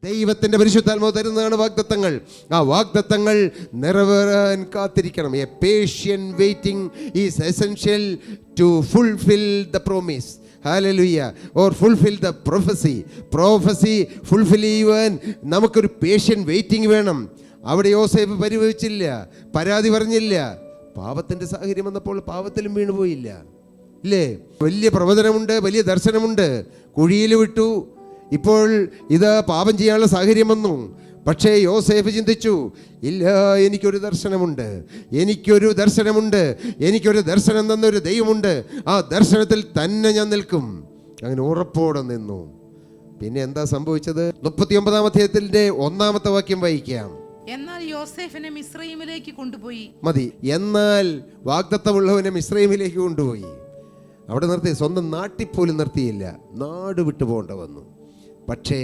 ദൈവത്തിന്റെ പരിശുദ്ധാത്മാവ് തരുന്നതാണ് വാഗ്ദത്തങ്ങൾ. ആ വാഗ്ദത്തങ്ങൾ നിറവേറാൻ കാത്തിരിക്കണം. A patient waiting is essential to fulfil the promise. Hallelujah. Or fulfill the prophecy. Prophecy fulfill ചെയ്യുവാൻ നമുക്കൊരു പേഷ്യന്റ് വെയിറ്റിംഗ് വേണം. അവിടെ യോസേഫ് പരിഭവിച്ചില്ല, പരാതി പറഞ്ഞില്ല. പാപത്തിന്റെ സാഹചര്യം വന്നപ്പോൾ പാപത്തിലും വീണുപോയില്ല, ഇല്ലേ? വലിയ പ്രവചനമുണ്ട്, വലിയ ദർശനമുണ്ട്, കുഴിയിൽ വിട്ടു. ഇപ്പോൾ ഇത് പാപം ചെയ്യാനുള്ള സാഹചര്യം വന്നു. പക്ഷേ യോസേഫ് ചിന്തിച്ചു, ഇല്ല, എനിക്കൊരു ദർശനമുണ്ട്, എനിക്കൊരു ദർശനം തന്നൊരു ദൈവമുണ്ട്. ആ ദർശനത്തിൽ തന്നെ ഞാൻ നിൽക്കും. അങ്ങനെ ഉറപ്പോടെ നിന്നു. പിന്നെ എന്താ സംഭവിച്ചത്? 39-ാം അധ്യായത്തിന്റെ 1-ാമത്തെ വാക്യം വായിക്കാം. എന്നാൽ യോസേഫിനെ മിസ്രയീമിലേക്ക് കൊണ്ടുപോയി. മതി. എന്നാൽ വാഗ്ദത്തമുള്ളവനെ മിസ്രയീമിലേക്ക് കൊണ്ടുപോയി. അവിടെ നിർത്തി. സ്വന്തം നാട്ടിൽ പോലും നിർത്തിയില്ല. നാട് വിട്ടു പോകേണ്ട വന്നു. പക്ഷേ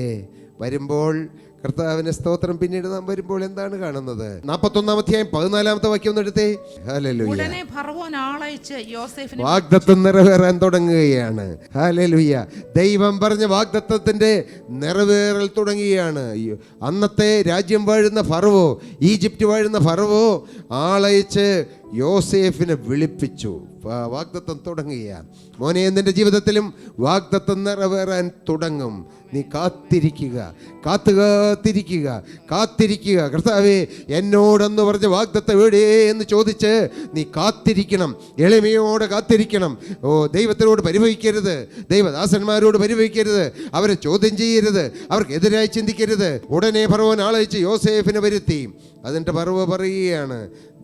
വരുമ്പോൾ കർത്താവിന്റെ സ്തോത്രം, പിന്നീട് നാം വരുമ്പോൾ എന്താണ് കാണുന്നത്? 41-ാം അധ്യായം 14-ാമത്തെ വാക്യം ഒന്ന് എടുത്തേ. ഹല്ലേലൂയ. ഉടനെ ഫറവോൻ ആളയച്ച് യോസേഫിനെ വാഗ്ദത്തം നിറവേറാൻ തുടങ്ങുകയാണ്. ഹല്ലേലൂയ. ദൈവം പറഞ്ഞ വാഗ്ദത്തത്തിന്റെ നിറവേറൽ തുടങ്ങുകയാണ്. അന്നത്തെ രാജ്യം വാഴുന്ന ഫറവോ, ഈജിപ്റ്റ് വാഴുന്ന ഫറവോ ആളയച്ച് യോസേഫിനെ വിളിപ്പിച്ചു. വാഗ്ദത്തം തുടങ്ങുകയാണ്. മോനെ, നിന്റെ ജീവിതത്തിലും വാഗ്ദത്തം നിറവേറാൻ തുടങ്ങും. നീ കാത്തിരിക്കുക. കർത്താവേ, എന്നോടെന്ന് പറഞ്ഞ വാഗ്ദത്തം എവിടെ എന്ന് ചോദിച്ച് നീ കാത്തിരിക്കണം. എളിമയോടെ കാത്തിരിക്കണം. ദൈവത്തിനോട് പരിഭവിക്കരുത്, ദൈവദാസന്മാരോട് പരിഭവിക്കരുത്, അവരെ ചോദ്യം ചെയ്യരുത്, അവർക്കെതിരായി ചിന്തിക്കരുത്. ഉടനെ ഫറവോൻ ആളയച്ച് യോസേഫിനെ വരുത്തി. അതിൻ്റെ ഫറവോ പറയുകയാണ്,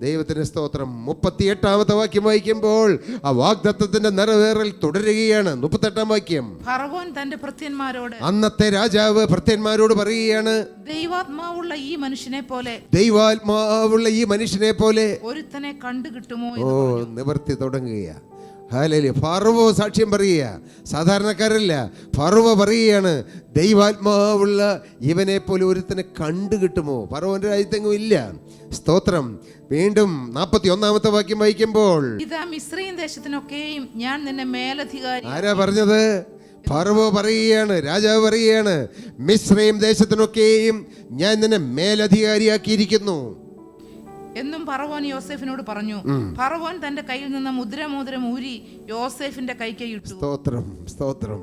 ദൈവത്തിന് സ്തോത്രം. 38-ാമത്തെ വാക്യം വായിക്കുമ്പോൾ ആ വാഗ്ദത്തത്തിന്റെ നിറവേറൽ തുടരുകയാണ്. 38-ാം വാക്യം. ഫറവോൻ തന്റെ ഭൃത്യന്മാരോട്, അന്നത്തെ രാജാവ് ഭൃത്യന്മാരോട് പറയുകയാണ്, ദൈവാത്മാവുള്ള ഈ മനുഷ്യനെ പോലെ ഒരുത്തനെ കണ്ടുകിട്ടുമോ? നിവർത്തി തുടങ്ങുകയാ. ഹല്ലേലൂയ. ഫറവോ സാക്ഷ്യം പറയുക, സാധാരണക്കാരല്ല. ഫറവോ പറയുകയാണ്, ദൈവാത്മാവുള്ള ഇവനെ പോലെ ഒരുത്തനെ കണ്ടുകിട്ടുമോ? ഫറവോന്റെ രാജ്യത്തെങ്ങും ഇല്ല. സ്തോത്രം. വീണ്ടും 41-ാമത്തെ വാക്യം വായിക്കുമ്പോൾ, ഇതാ മിസ്രയീം ദേശത്തിനൊക്കെയും ഞാൻ നിന്നെ മേലധികാരി. ആരാ പറഞ്ഞത്? ഫറവോ പറയുകയാണ്, രാജാവ് പറയുകയാണ്, മിസ്രയീം ദേശത്തിനൊക്കെയും ഞാൻ നിന്നെ മേലധികാരിയാക്കിയിരിക്കുന്നു എന്നും ഫറവോൻ യോസേഫിനോട് പറഞ്ഞു. ഫറവോൻ തന്റെ കയ്യിൽ നിന്ന് മുദ്രമോതിരം ഊരി യോസേഫിന്റെ കൈക്ക് ഇട്ടു. സ്തോത്രം.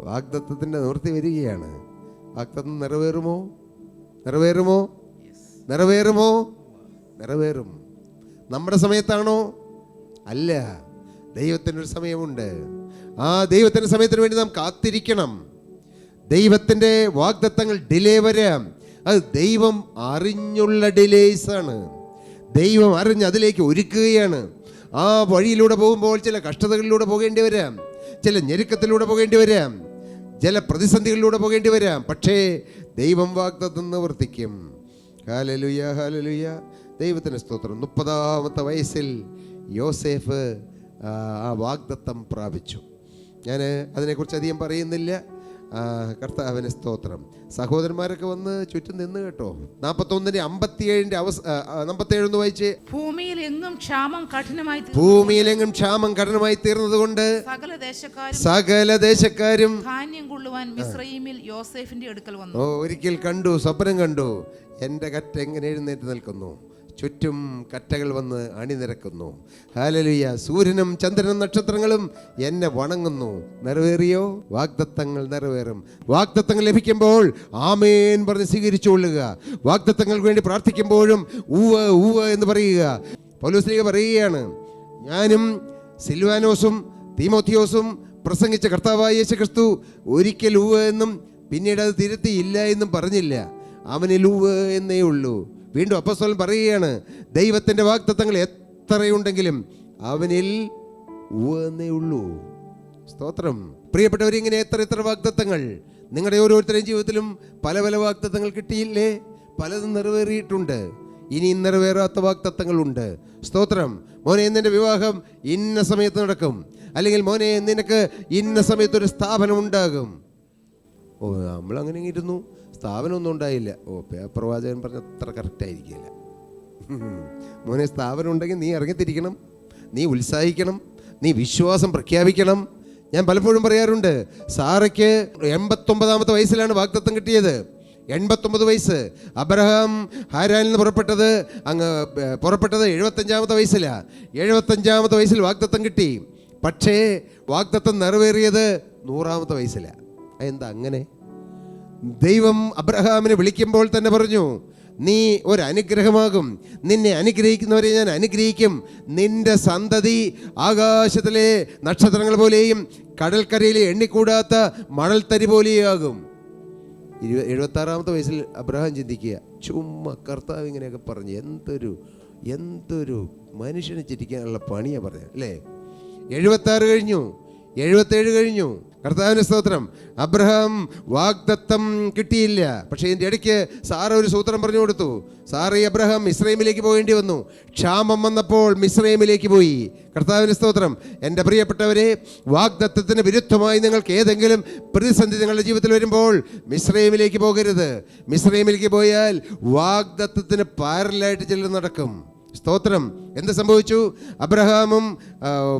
വാഗ്ദത്തത്തിന്റെ നിവൃത്തി വരികയാണ്. വാഗ്ദത്തം നിറവേറും. നമ്മുടെ സമയത്താണോ? അല്ല. ദൈവത്തിനൊരു സമയമുണ്ട്. ആ ദൈവത്തിന്റെ സമയത്തിന് വേണ്ടി നാം കാത്തിരിക്കണം. ദൈവത്തിന്റെ വാഗ്ദത്തങ്ങൾ ഡിലേ വരാം. അത് ദൈവം അറിഞ്ഞുള്ള ഡിലേസ് ആണ്. ദൈവം അറിഞ്ഞ് അതിലേക്ക് ഒരുക്കുകയാണ്. ആ വഴിയിലൂടെ പോകുമ്പോൾ ചില കഷ്ടതകളിലൂടെ പോകേണ്ടി വരാം, ചില ഞെരുക്കത്തിലൂടെ പോകേണ്ടി വരാം, ചില പ്രതിസന്ധികളിലൂടെ പോകേണ്ടി വരാം. പക്ഷേ ദൈവം വാഗ്ദത്തം നിവർത്തിക്കും. Hallelujah, hallelujah. ദൈവത്തിന് സ്തോത്രം. 30-ാമത്തെ വയസ്സിൽ യോസേഫ് ആ വാഗ്ദത്തം പ്രാപിച്ചു. ഞാൻ അതിനെക്കുറിച്ച് അധികം പറയുന്നില്ല. കർത്താവിന് സ്തോത്രം. സഹോദരന്മാരൊക്കെ വന്ന് ചുറ്റും നിന്ന് കേട്ടോ. 41-ന്റെ 57 വായിച്ച്. ഭൂമിയിലെങ്ങും ക്ഷാമം കഠിനമായി തീർന്നത് കൊണ്ട് സകല ദേശക്കാരും ധാന്യം കൊള്ളുവാൻ മിസ്രയീമിൽ യോസേഫിന്റെ അടുക്കൽ വന്നു. ഒരിക്കൽ സ്വപ്നം കണ്ടു. എൻ്റെ കറ്റ എങ്ങനെ എഴുന്നേറ്റ് നിൽക്കുന്നു, ചുറ്റും കറ്റകൾ വന്ന് അണിനിരക്കുന്നു. ഹല്ലേലൂയ. സൂര്യനും ചന്ദ്രനും നക്ഷത്രങ്ങളും എന്നെ വണങ്ങുന്നു. നിറവേറിയോ? വാഗ്ദത്തങ്ങൾ നിറവേറും. വാഗ്ദത്തങ്ങൾ ലഭിക്കുമ്പോൾ ആമേൻ പറഞ്ഞ് സ്വീകരിച്ചുകൊള്ളുക. വാഗ്ദത്തങ്ങൾക്ക് വേണ്ടി പ്രാർത്ഥിക്കുമ്പോഴും ഊവ എന്ന് പറയുക. പൗലോസ് പറയുകയാണ്, ഞാനും സിൽവാനോസും തീമോത്തിയോസും പ്രസംഗിച്ച കർത്താവായ യേശുക്രിസ്തു ഒരിക്കൽ എന്നും പിന്നീട് അത് തിരുത്തി ഇല്ല എന്നും പറഞ്ഞില്ല. അവനിൽ എന്നേ ഉള്ളൂ. വീണ്ടും അപ്പോസ്തലൻ പറയുകയാണ്, ദൈവത്തിൻ്റെ വാഗ്ദത്തങ്ങൾ എത്രയുണ്ടെങ്കിലും അവനിൽ എന്നേ ഉള്ളൂ. സ്തോത്രം. പ്രിയപ്പെട്ടവരിങ്ങനെ എത്ര വാഗ്ദത്തങ്ങൾ നിങ്ങളുടെ ഓരോരുത്തരുടെയും ജീവിതത്തിലും പല വാഗ്ദത്തങ്ങൾ കിട്ടിയില്ലേ? പലതും നിറവേറിയിട്ടുണ്ട്. ഇനിയും നിറവേറാത്ത വാഗ്ദത്തങ്ങളുണ്ട്. സ്തോത്രം. മോനെ, നിന്റെ വിവാഹം ഇന്ന സമയത്ത് നടക്കും, അല്ലെങ്കിൽ മോനെ നിനക്ക് ഇന്ന സമയത്തൊരു സ്ഥാപനം ഉണ്ടാകും. നമ്മളങ്ങനെ ഇരുന്നു, സ്ഥാപനമൊന്നും ഉണ്ടായില്ല. പേപ്പർ വാചകൻ പറഞ്ഞ അത്ര കറക്റ്റായിരിക്കില്ല. മോനെ, സ്ഥാപനം ഉണ്ടെങ്കിൽ നീ ഇറങ്ങിത്തിരിക്കണം, നീ ഉത്സാഹിക്കണം, നീ വിശ്വാസം പ്രഖ്യാപിക്കണം. ഞാൻ പലപ്പോഴും പറയാറുണ്ട്, സാറയ്ക്ക് 89-ാമത്തെ വയസ്സിലാണ് വാഗ്ദത്തം കിട്ടിയത്. 89 വയസ്സ്. അബ്രഹാം ഹാരാനിൽ നിന്ന് പുറപ്പെട്ടത് 75-ാമത്തെ വയസ്സിലാണ്. 75-ാമത്തെ വയസ്സിൽ വാഗ്ദത്തം കിട്ടി. പക്ഷേ വാഗ്ദത്തം നിറവേറിയത് 100-ാമത്തെ വയസ്സിലാണ്. എന്താ അങ്ങനെ? ദൈവം അബ്രഹാമിനെ വിളിക്കുമ്പോൾ തന്നെ പറഞ്ഞു, നീ ഒരു അനുഗ്രഹമാകും, നിന്നെ അനുഗ്രഹിക്കുന്നവരെ ഞാൻ അനുഗ്രഹിക്കും, നിന്റെ സന്തതി ആകാശത്തിലെ നക്ഷത്രങ്ങൾ പോലെയും കടൽക്കരയിലെ എണ്ണിക്കൂടാത്ത മണൽത്തരി പോലെയാകും. 76-ാമത്തെ വയസ്സിൽ അബ്രഹാം ചിന്തിക്കുക, ചുമ്മാ കർത്താവ് ഇങ്ങനെയൊക്കെ പറഞ്ഞു, എന്തൊരു മനുഷ്യനെ ചിരിക്കാനുള്ള പണിയാണ് പറഞ്ഞത് അല്ലേ. 76 കഴിഞ്ഞു, 77 കഴിഞ്ഞു. കർത്താവിന് സ്തോത്രം. അബ്രഹാം വാഗ്ദത്തം കിട്ടിയില്ല. പക്ഷേ ഇതിൻ്റെ ഇടയ്ക്ക് സാറ ഒരു സൂത്രം പറഞ്ഞു കൊടുത്തു. സാറ അബ്രഹാം മിസ്രൈമിലേക്ക് പോകേണ്ടി വന്നു. ക്ഷാമം വന്നപ്പോൾ മിസ്രൈമിലേക്ക് പോയി. കർത്താവിന് സ്തോത്രം. എൻ്റെ പ്രിയപ്പെട്ടവരെ, വാഗ്ദത്തത്തിന് വിരുദ്ധമായി നിങ്ങൾക്ക് ഏതെങ്കിലും പ്രതിസന്ധി നിങ്ങളുടെ ജീവിതത്തിൽ വരുമ്പോൾ മിസ്രൈമിലേക്ക് പോകരുത്. മിസ്രൈമിലേക്ക് പോയാൽ വാഗ്ദത്തത്തിന് പാരലായിട്ട് ചിലർ നടക്കും. സ്തോത്രം. എന്ത് സംഭവിച്ചു? അബ്രഹാമും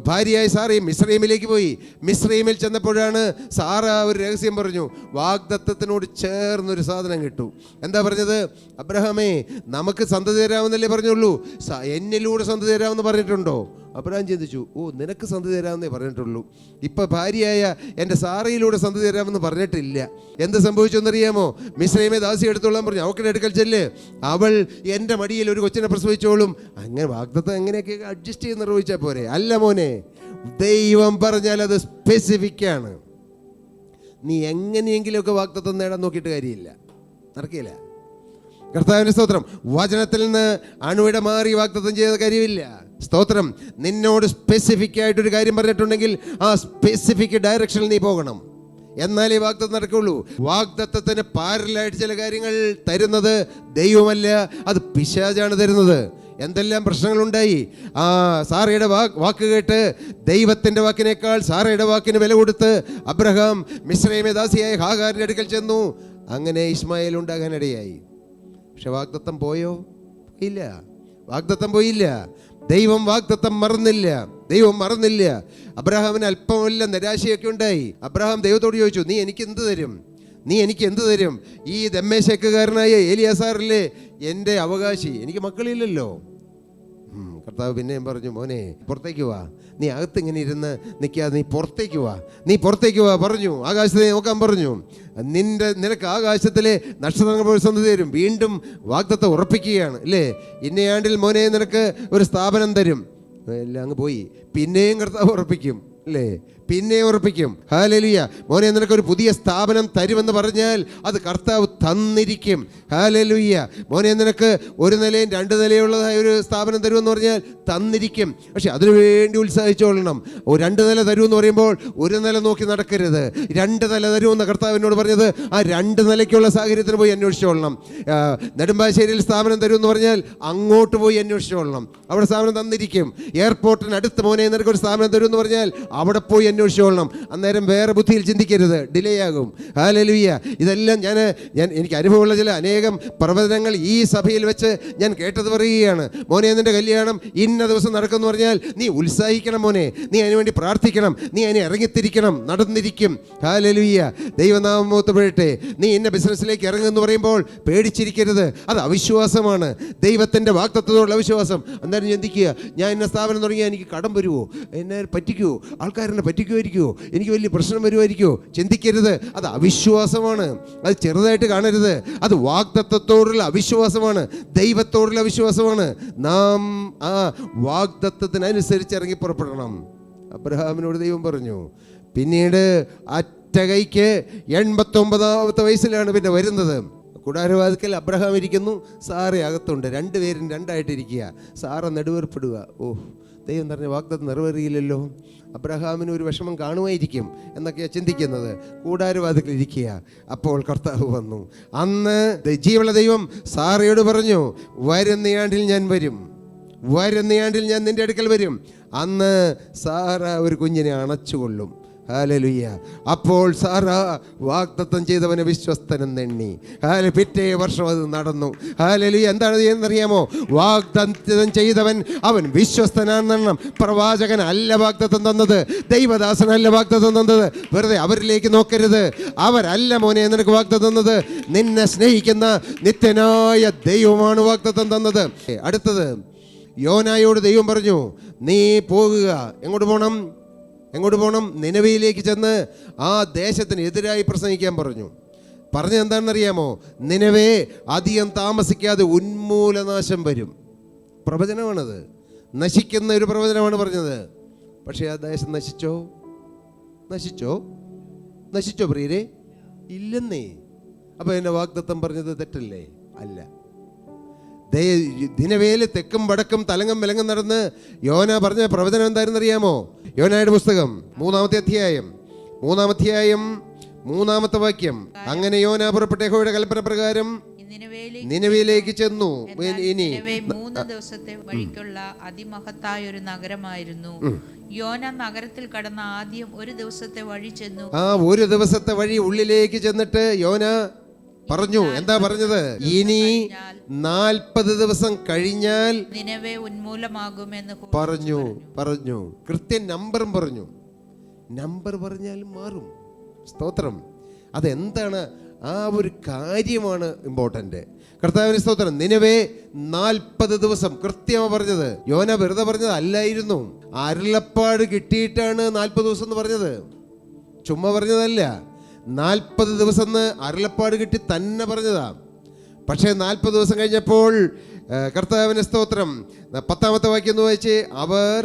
ഭാര്യയായ സാറയും മിസ്രൈമിലേക്ക് പോയി. മിസ്രൈമിൽ ചെന്നപ്പോഴാണ് സാറ ഒരു രഹസ്യം പറഞ്ഞു. വാഗ്ദത്തത്തിനോട് ചേർന്നൊരു സാധനം കിട്ടു. എന്താ പറഞ്ഞത്? അബ്രഹാമേ, നമുക്ക് സന്തതി തരാമെന്നല്ലേ പറഞ്ഞുള്ളൂ, എന്നിലൂടെ സന്തതി തരാമെന്ന് പറഞ്ഞിട്ടുണ്ടോ? അബ്രഹാം ചിന്തിച്ചു, നിനക്ക് സന്തതി തരാമെന്നേ പറഞ്ഞിട്ടുള്ളൂ, ഇപ്പം ഭാര്യയായ എൻ്റെ സാറയിലൂടെ സന്തതി തരാമെന്ന് പറഞ്ഞിട്ടില്ല. എന്ത് സംഭവിച്ചു എന്നറിയാമോ? മിസ്രൈമെ ദാസി എടുത്തോളാൻ പറഞ്ഞു. അവളുടെ അടുക്കൽ ചെല്ല്, അവൾ എൻ്റെ മടിയിൽ ഒരു കൊച്ചിനെ പ്രസവിച്ചോളും. അങ്ങനെ വാഗ്ദത്തം എങ്ങനെയൊക്കെ അഡ്ജസ്റ്റ് ചെയ്ത് നിർവഹിച്ചാൽ പോരെ? അല്ല മോനെ, ദൈവം പറഞ്ഞാൽ അത് സ്പെസിഫിക്കാണ്. നീ എങ്ങനെയെങ്കിലുമൊക്കെ വാഗ്ദത്തം നേടാൻ നോക്കിയിട്ട് കാര്യമില്ല, നടക്കില്ല. കർത്താവിന്റെ സ്തോത്രം. വചനത്തിൽ നിന്ന് അണുവിട മാറി വാഗ്ദത്തം ചെയ്ത കാര്യമില്ല. സ്തോത്രം. നിന്നോട് സ്പെസിഫിക് ആയിട്ടൊരു കാര്യം പറഞ്ഞിട്ടുണ്ടെങ്കിൽ ആ സ്പെസിഫിക് ഡയറക്ഷനിൽ നീ പോകണം, എന്നാലേ വാഗ്ദത്തം നടക്കുള്ളൂ. വാഗ്ദത്തത്തിന് പാരലായിട്ട് ചില കാര്യങ്ങൾ തരുന്നത് ദൈവമല്ല, അത് പിശാചാണ് തരുന്നത്. എന്തെല്ലാം പ്രശ്നങ്ങളുണ്ടായി. സാറയുടെ വാക്ക് കേട്ട് ദൈവത്തിൻ്റെ വാക്കിനേക്കാൾ സാറയുടെ വാക്കിന് വില കൊടുത്ത് അബ്രഹാം മിസ്രൈമെ ദാസിയായ ഹാഗാറിൻ്റെ അടുക്കൽ ചെന്നു. അങ്ങനെ ഇസ്മായേൽ ഉണ്ടാകാനിടയായി. പക്ഷെ വാഗ്ദത്തം പോയോ? ഇല്ല, വാഗ്ദത്തം പോയില്ല. ദൈവം വാഗ്ദത്തം മറന്നില്ല. അബ്രഹാമിന് അല്പമല്ല നിരാശയൊക്കെ ഉണ്ടായി. അബ്രഹാം ദൈവത്തോട് ചോദിച്ചു, നീ എനിക്ക് എന്ത് തരും? ഈ ദമ്മേശക്കാരനായ ഏലിയാസാറിലെ എൻ്റെ അവകാശി, എനിക്ക് മക്കളില്ലല്ലോ. കർത്താവ് പിന്നെയും പറഞ്ഞു, മോനെ പുറത്തേക്ക് വാ, നീ അകത്ത് ഇങ്ങനെ ഇരുന്ന് നിൽക്കാതെ നീ പുറത്തേക്ക് വാ പറഞ്ഞു. ആകാശത്തെ നോക്കാൻ പറഞ്ഞു. നിനക്ക് ആകാശത്തിലെ നക്ഷത്രങ്ങൾ പോലെ സന്തതി തരും. വീണ്ടും വാഗ്ദത്തം ഉറപ്പിക്കുകയാണ് അല്ലേ. ഇന്നയാണ്ടിൽ മോനെ നിനക്ക് ഒരു സ്ഥാപനം തരും. എല്ലാം അങ്ങ് പോയി. പിന്നെയും കർത്താവ് ഉറപ്പിക്കും അല്ലേ, പിന്നെയും ഉറപ്പിക്കും. ഹല്ലേലൂയ. മോനെ നിനക്കൊരു പുതിയ സ്ഥാപനം തരുമെന്ന് പറഞ്ഞാൽ അത് കർത്താവ് തന്നിരിക്കും. ഹല്ലേലൂയ. മോനെ നിനക്ക് 1 നിലയും 2 നിലയുള്ളതായ ഒരു സ്ഥാപനം തരുമെന്ന് പറഞ്ഞാൽ തന്നിരിക്കും. പക്ഷെ അതിനു വേണ്ടി ഉത്സാഹിച്ചോളണം. 2 നില തരുമെന്ന് പറയുമ്പോൾ 1 നില നോക്കി നടക്കരുത്. 2 നില തരുമെന്ന് കർത്താവിനോട് പറഞ്ഞത് ആ 2 നിലയ്ക്കുള്ള സാഹചര്യത്തിന് പോയി അന്വേഷിച്ചോളണം. നെടുമ്പാശ്ശേരിയിൽ സ്ഥാപനം തരുമെന്ന് പറഞ്ഞാൽ അങ്ങോട്ട് പോയി അന്വേഷിച്ചോളണം, അവിടെ സ്ഥാപനം തന്നിരിക്കും. എയർപോർട്ടിനടുത്ത് മോനെ നിനക്കൊരു സ്ഥാപനം തരുമെന്ന് പറഞ്ഞാൽ അവിടെ പോയി അന്വേഷിച്ചോളണം. അന്നേരം വേറെ ബുദ്ധിയിൽ ചിന്തിക്കരുത്, ഡിലേ ആകും. ഹല്ലേലൂയ. ഇതെല്ലാം എനിക്ക് അനുഭവമുള്ള ചില അനേകം പ്രവചനങ്ങൾ ഈ സഭയിൽ വെച്ച് ഞാൻ കേട്ടത് പറയുകയാണ്. മോനെ നിന്റെ കല്യാണം ഇന്ന ദിവസം നടക്കുമെന്ന് പറഞ്ഞാൽ നീ ഉത്സാഹിക്കണം മോനെ, നീ അതിനുവേണ്ടി പ്രാർത്ഥിക്കണം, നീ അതിനെ ഇറങ്ങിത്തിരിക്കണം, നടന്നിരിക്കും. ഹല്ലേലൂയ. ദൈവനാമം മഹത്വപ്പെടട്ടെ. നീ ഇന്ന ബിസിനസ്സിലേക്ക് ഇറങ്ങുമെന്ന് പറയുമ്പോൾ പേടിച്ചിരിക്കരുത്, അത് അവിശ്വാസമാണ്. ദൈവത്തിൻ്റെ വാഗ്ദത്തത്തോടുള്ള അവിശ്വാസം. അന്നേരം ചിന്തിക്കുക, ഞാൻ ഇന്ന സ്ഥാപനം തുടങ്ങിയാൽ എനിക്ക് കടം വരുമോ, എന്നെ പറ്റിക്കുമോ, ആൾക്കാരെന്നെ പറ്റിക്കുമായിരിക്കുമോ, എനിക്ക് വലിയ പ്രശ്നം വരുമായിരിക്കുമോ? ചിന്തിക്കരുത്, അത് അവിശ്വാസമാണ്. അത് ചെറുതായിട്ട് കാണരുത്. അത് വാഗ്ദത്തത്തോടുള്ള അവിശ്വാസമാണ്, ദൈവത്തോടുള്ള അവിശ്വാസമാണ്. നാം ആ വാഗ്ദത്തത്തിനനുസരിച്ച് ഇറങ്ങി പുറപ്പെടണം. അബ്രഹാമിനോട് ദൈവം പറഞ്ഞു. പിന്നീട് അറ്റ കൈക്ക് 89-ാമത്തെ വയസ്സിലാണ് പിന്നെ വരുന്നത്. കൂടാരവാതിക്കൽ അബ്രഹാം ഇരിക്കുന്നു, സാറ അകത്തുണ്ട്. 2 പേരും 2ആയിട്ടിരിക്കുക. സാറ നെടുവേർപ്പെടുക. ദൈവം പറഞ്ഞ വാഗ്ദത്തം നിറവേറിയില്ലല്ലോ. അബ്രഹാമിന് ഒരു വിഷമം കാണുമായിരിക്കും എന്നൊക്കെയാണ് ചിന്തിക്കുന്നത്. കൂടാരവാതിക്കൽ ഇരിക്കുക. അപ്പോൾ കർത്താവ് വന്നു. അന്ന് ജീവനുള്ള ദൈവം സാറയോട് പറഞ്ഞു, വരുന്നയാണ്ടിൽ ഞാൻ നിന്റെ അടുക്കൽ വരും. അന്ന് സാറ ഒരു കുഞ്ഞിനെ അണച്ചുകൊള്ളും. ഹല്ലേലൂയ. അപ്പോൾ സാറ വാഗ്ദത്തം ചെയ്തവനെ വിശ്വസ്തനെന്നെണ്ണി. പിറ്റേ വർഷം അത് നടന്നു. ഹല്ലേലൂയ. എന്താണ് എന്നറിയാമോ? വാഗ്ദത്തം ചെയ്തവൻ അവൻ വിശ്വസ്തനാണെണ്ണം. പ്രവാചകൻ അല്ല വാഗ്ദത്തം തന്നത്, ദൈവദാസനല്ല വാഗ്ദത്തം തന്നത്. വെറുതെ അവരിലേക്ക് നോക്കരുത്. അവരല്ല മോനെ നിനക്ക് വാഗ്ദത്തം തന്നത്, നിന്നെ സ്നേഹിക്കുന്ന നിത്യനായ ദൈവമാണ് വാഗ്ദത്തം തന്നത്. അടുത്തത്, യോനായോട് ദൈവം പറഞ്ഞു, നീ പോകുക. എങ്ങോട്ട് പോകണം? നിനവയിലേക്ക് ചെന്ന് ആ ദേശത്തിന് എതിരായി പ്രസംഗിക്കാൻ പറഞ്ഞു. പറഞ്ഞത് എന്താണെന്നറിയാമോ? നിനവേ അധികം താമസിക്കാതെ ഉന്മൂലനാശം വരും. പ്രവചനമാണത്, നശിക്കുന്ന ഒരു പ്രവചനമാണ് പറഞ്ഞത്. പക്ഷേ ആ ദേശം നശിച്ചോ പ്രിയരെ? ഇല്ലെന്നേ. അപ്പോൾ എന്നെ വാഗ്ദത്തം പറഞ്ഞത് തെറ്റല്ലേ? അല്ല. ദിനവേല് തെക്കും വടക്കും തലങ്ങും വിലങ്ങും നടന്ന് യോന പറഞ്ഞ പ്രവചനം എന്തായിരുന്നു അറിയാമോ? യോനയുടെ പുസ്തകം 3-ാമത്തെ അധ്യായം 3-ാമത്തെ വാക്യം. അങ്ങനെ യോന പുറപ്പെട്ട യഹോവയുടെ കൽപ്പന പ്രകാരം നിനവയിലേക്ക് ചെന്നു. ഇനി 3 ദിവസത്തെ വഴിക്കുള്ള അതിമഹത്തായ ഒരു നഗരമായിരുന്നു. യോന നഗരത്തിൽ കടന്ന ആദ്യം 1 ദിവസത്തെ വഴി ചെന്നു. ആ 1 ദിവസത്തെ വഴി ഉള്ളിലേക്ക് ചെന്നിട്ട് യോന പറഞ്ഞു. എന്താ പറഞ്ഞത്? ഇനി 40 ദിവസം കഴിഞ്ഞാൽ നിനവേ ഉന്മൂലമാകുമെന്ന് പറഞ്ഞു. കൃത്യം നമ്പറും പറഞ്ഞു. നമ്പർ പറഞ്ഞാൽ മാറും. സ്തോത്രം. അതെന്താണ്? ആ ഒരു കാര്യമാണ് ഇമ്പോർട്ടൻ്റ്. കർത്താവിന് സ്തോത്രം. നിനവേ 40 ദിവസം കൃത്യമാണ് പറഞ്ഞത്. യോന വെറുതെ പറഞ്ഞത് അല്ലായിരുന്നു. അരുളപ്പാട് കിട്ടിയിട്ടാണ് 40 ദിവസം എന്ന് പറഞ്ഞത്, ചുമ്മാ പറഞ്ഞതല്ല. 40 ദിവസം എന്ന് അരുളപ്പാട് കിട്ടി തന്നെ പറഞ്ഞതാ. പക്ഷേ 40 ദിവസം കഴിഞ്ഞപ്പോൾ കർത്താവിന് സ്തോത്രം 10-ാമത്തെ വാക്യം എന്ന് വായിച്ച്, അവർ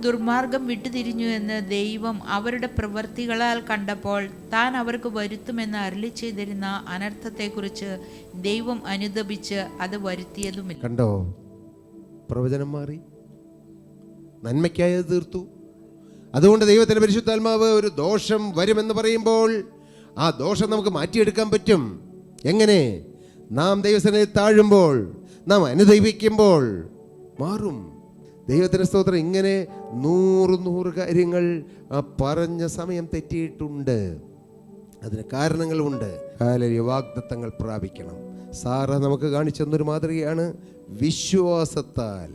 ദുർമാർഗം വിട്ടുതിരിഞ്ഞു എന്ന് ദൈവം അവരുടെ പ്രവൃത്തികളാൽ കണ്ടപ്പോൾ താൻ അവർക്ക് വരുത്തുമെന്ന് അരുളി ചെയ്തിരുന്ന അനർത്ഥത്തെക്കുറിച്ച് ദൈവം അനുതപിച്ച് അത് വരുത്തിയതുമില്ല. കണ്ടോ? പ്രവചനം മാറി, നന്മയ്ക്കായി തീർത്തു. അതുകൊണ്ട് ദൈവത്തിൻ്റെ പരിശുദ്ധാത്മാവ് ഒരു ദോഷം വരുമെന്ന് പറയുമ്പോൾ ആ ദോഷം നമുക്ക് മാറ്റിയെടുക്കാൻ പറ്റും. എങ്ങനെ? നാം ദൈവസന്നിധിയിൽ താഴുമ്പോൾ, നാം അനുദൈവിക്കുമ്പോൾ മാറും. ദൈവത്തിൻ്റെ സ്തോത്രം. ഇങ്ങനെ 100 കാര്യങ്ങൾ ആ പറഞ്ഞ സമയം തെറ്റിയിട്ടുണ്ട്. അതിന് കാരണങ്ങളുമുണ്ട്. വാഗ്ദത്തങ്ങൾ പ്രാപിക്കണം. സാറ നമുക്ക് കാണിച്ചു തന്നൊരു മാതൃകയാണ്. വിശ്വാസത്താൽ.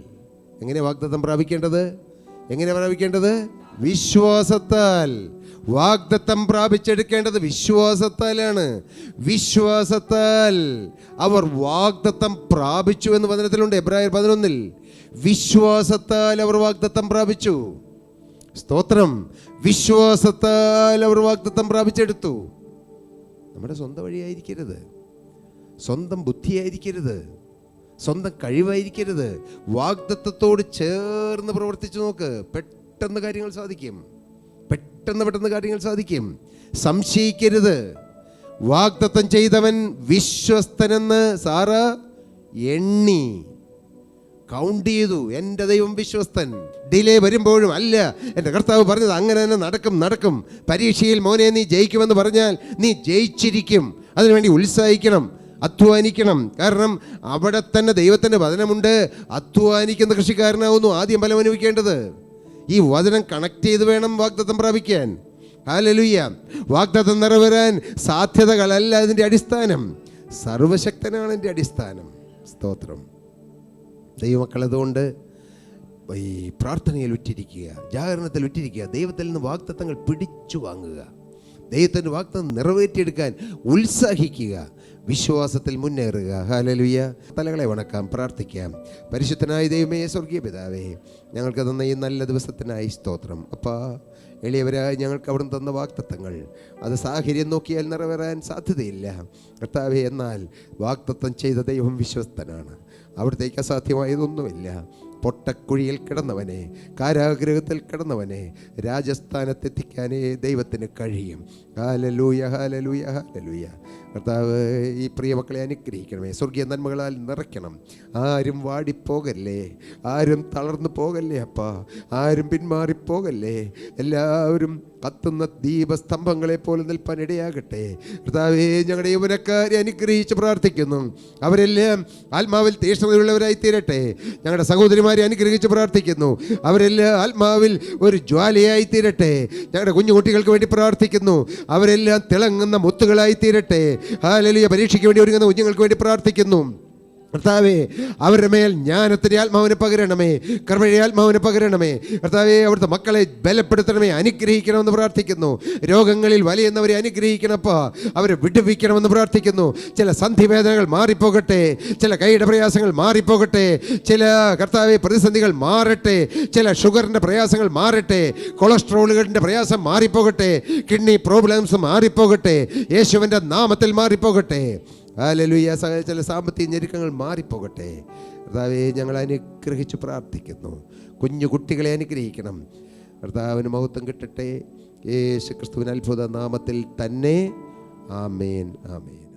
എങ്ങനെ വാഗ്ദത്തം പ്രാപിക്കേണ്ടത്? വിശ്വാസത്താൽ. വാഗ്ദത്തം പ്രാപിച്ചെടുക്കേണ്ടത് വിശ്വാസത്താലാണ്. വിശ്വാസത്താൽ അവർ വാഗ്ദത്തം പ്രാപിച്ചു എന്ന് വചനത്തിലുണ്ട്. എബ്രായർ 11 വിശ്വാസത്താൽ അവർ വാഗ്ദത്തം പ്രാപിച്ചു. സ്തോത്രം. വിശ്വാസത്താൽ അവർ വാഗ്ദത്തം പ്രാപിച്ചെടുത്തു. നമ്മുടെ സ്വന്തം വഴിയായിരിക്കരുത്, സ്വന്തം ബുദ്ധിയായിരിക്കരുത്, സ്വന്തം കഴിവായിരിക്കരുത്. വാഗ്ദത്തത്തോട് ചേർന്ന് പ്രവർത്തിച്ചു നോക്ക്. പെട്ടെന്ന് കാര്യങ്ങൾ സാധിക്കും. സംശയിക്കരുത്. വാഗ്ദത്തം ചെയ്തവൻ വിശ്വസ്തനെന്ന് സാറ എണ്ണി, കൗണ്ട് ചെയ്തു. എൻ്റെ ദൈവം വിശ്വസ്തൻ. ഡിലേ വരുമ്പോഴും അല്ല, എൻ്റെ കർത്താവ് പറഞ്ഞത് അങ്ങനെ തന്നെ നടക്കും. പരീക്ഷയിൽ മോനെ നീ ജയിക്കുമെന്ന് പറഞ്ഞാൽ നീ ജയിച്ചിരിക്കും. അതിനുവേണ്ടി ഉത്സാഹിക്കണം, അധ്വാനിക്കണം. കാരണം അവിടെ തന്നെ ദൈവത്തിൻ്റെ വചനമുണ്ട്. അധ്വാനിക്കുന്ന കൃഷിക്കാരനാവുന്നു ആദ്യം ഫലം അനുഭവിക്കേണ്ടത്. ഈ വചനം കണക്ട് ചെയ്ത് വേണം വാഗ്ദത്തം പ്രാപിക്കാൻ. ഹല്ലേലൂയ. വാഗ്ദത്തം നിറവേറാൻ സാധ്യതകളല്ല അതിൻ്റെ അടിസ്ഥാനം, സർവശക്തനാണ് എൻ്റെ അടിസ്ഥാനം. സ്തോത്രം. ദൈവമക്കൾ, അതുകൊണ്ട് ഈ പ്രാർത്ഥനയിൽ ഉറ്റിരിക്കുക, ജാഗരണത്തിൽ ഉറ്റിരിക്കുക. ദൈവത്തിൽ നിന്ന് വാഗ്ദത്തങ്ങൾ പിടിച്ചു വാങ്ങുക. ദൈവത്തിൻ്റെ വാഗ്ദത്തം നിറവേറ്റിയെടുക്കാൻ ഉത്സാഹിക്കുക. വിശ്വാസത്തിൽ മുന്നേറുക. ഹല്ലേലൂയ. തലകളെ വണക്കാം, പ്രാർത്ഥിക്കാം. പരിശുദ്ധനായ ദൈവമേ, സ്വർഗീയ പിതാവേ, ഞങ്ങൾക്ക് തന്ന ഈ നല്ല ദിവസത്തിനായി സ്തോത്രം. അപ്പാ, എളിയവരായി ഞങ്ങൾക്ക് അവിടുന്ന് തന്ന വാഗ്ദത്തങ്ങൾ അത് സാഹചര്യം നോക്കിയാൽ നിറവേറാൻ സാധ്യതയില്ല കർത്താവേ. എന്നാൽ വാഗ്ദത്തം ചെയ്ത ദൈവം വിശ്വസ്തനാണ്. അവിടത്തേക്ക് അസാധ്യമായതൊന്നുമില്ല. പൊട്ടക്കുഴിയിൽ കിടന്നവനെ, കാരാഗൃഹത്തിൽ കിടന്നവനെ രാജസ്ഥാനത്തെത്തിക്കാനേ ദൈവത്തിന് കഴിയും. Hallelujah, hallelujah, hallelujah. കർത്താവ് ഈ പ്രിയ മക്കളെ അനുഗ്രഹിക്കണമേ. സ്വർഗീയ നന്മകളാൽ നിറയ്ക്കണം. ആരും വാടിപ്പോകല്ലേ, ആരും തളർന്നു പോകല്ലേ അപ്പാ, ആരും പിന്മാറിപ്പോകല്ലേ. എല്ലാവരും കത്തുന്ന ദീപസ്തംഭങ്ങളെ പോലെ നിൽപ്പാൻ ഇടയാകട്ടെ. കർത്താവേ, ഞങ്ങളുടെ യൗവനക്കാരെ അനുഗ്രഹിച്ച് പ്രാർത്ഥിക്കുന്നു. അവരെല്ലാം ആത്മാവിൽ തീഷ്ണതയുള്ളവരായി തീരട്ടെ. ഞങ്ങളുടെ സഹോദരിമാർ അമ്മമാരെ അനുഗ്രഹിച്ച് പ്രാർത്ഥിക്കുന്നു. അവരെല്ലാം ആത്മാവിൽ ഒരു ജ്വാലയായി തീരട്ടെ. ഞങ്ങളുടെ കുഞ്ഞുകുട്ടികൾക്ക് വേണ്ടി പ്രാർത്ഥിക്കുന്നു. അവരെല്ലാം തിളങ്ങുന്ന മുത്തുകളായി തീരട്ടെ. ഹല്ലേലൂയ. പരീക്ഷയ്ക്ക് വേണ്ടി ഒരുങ്ങുന്ന കുഞ്ഞുങ്ങൾക്ക് വേണ്ടി പ്രാർത്ഥിക്കുന്നു. കർത്താവേ, അവരുടെ മേൽ ജ്ഞാനത്തിൻ്റെ ആത്മാവിനെ പകരണമേ, കർമ്മയുടെ ആത്മാവിനെ പകരണമേ. കർത്താവേ, അവിടുത്തെ മക്കളെ ബലപ്പെടുത്തണമേ, അനുഗ്രഹിക്കണമെന്ന് പ്രാർത്ഥിക്കുന്നു. രോഗങ്ങളിൽ വലയുന്നവരെ അനുഗ്രഹിക്കണപ്പോൾ അവരെ വിടുവിക്കണമെന്ന് പ്രാർത്ഥിക്കുന്നു. ചില സന്ധിവേദനകൾ മാറിപ്പോകട്ടെ, ചില കൈയുടെ പ്രയാസങ്ങൾ മാറിപ്പോകട്ടെ, ചില കർത്താവേ പ്രതിസന്ധികൾ മാറട്ടെ, ചില ഷുഗറിൻ്റെ പ്രയാസങ്ങൾ മാറട്ടെ, കൊളസ്ട്രോളുകളുടെ പ്രയാസം മാറിപ്പോകട്ടെ, കിഡ്നി പ്രോബ്ലംസ് മാറിപ്പോകട്ടെ, യേശുവിൻ്റെ നാമത്തിൽ മാറിപ്പോകട്ടെ. ഹല്ലേലൂയ. ചില സാമ്പത്തിക ഞെരുക്കങ്ങൾ മാറിപ്പോകട്ടെ. കർത്താവേ, ഞങ്ങൾ അനുഗ്രഹിച്ച് പ്രാർത്ഥിക്കുന്നു. കുഞ്ഞു കുട്ടികളെ അനുഗ്രഹിക്കണം. കർത്താവിന് മഹത്വം കിട്ടട്ടെ. യേശു ക്രിസ്തുവിൻ അത്ഭുത നാമത്തിൽ തന്നെ. ആമേൻ, ആമേൻ.